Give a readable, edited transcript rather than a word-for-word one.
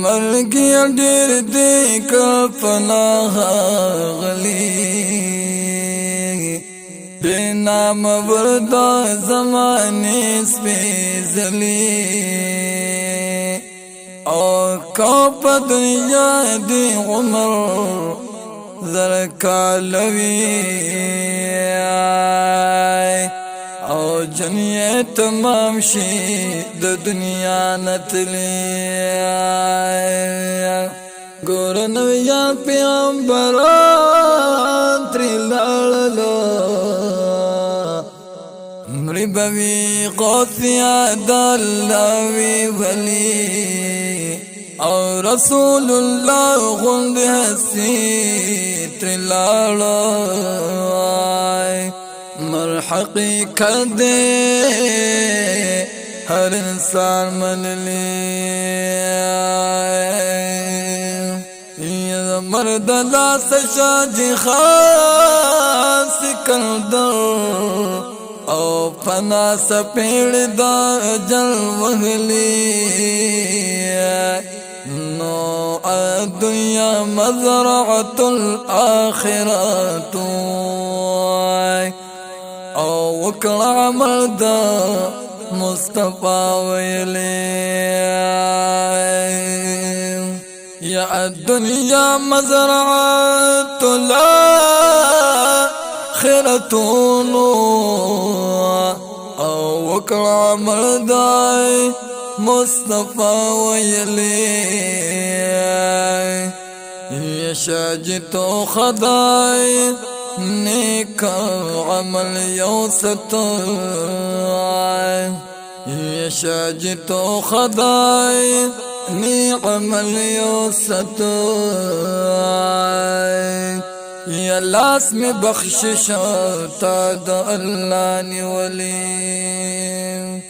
مرګي ډېر دې کفناه غلي بنام وردا زمانه سپېڅلي او کو په دنیا دی عمر زر کالوي او جنیه تمام شي د دنیا نتلی ګور نو یا پیغمبران تری لاړلو مری بوي قوتیا دلوي ولي او رسول الله غند هسي تری لاړو مر حقیقت دے ہر انسان منلی یہ مرد لا سشاجی خاص کردر او فنا سپیڑ دا جل وغلی نو الدنیا مزرعة الآخرة او وکړه عمل دا مصطفی ویلی یا الدنیا مزرعة الآخرة او وکړه عمل دا مصطفی ویلی یا شاجتو خدای نیک عمل یوستو یشاجتو خدای نیک عمل یوستو یا لاس میں بخشش تا دا اللہ نی ولی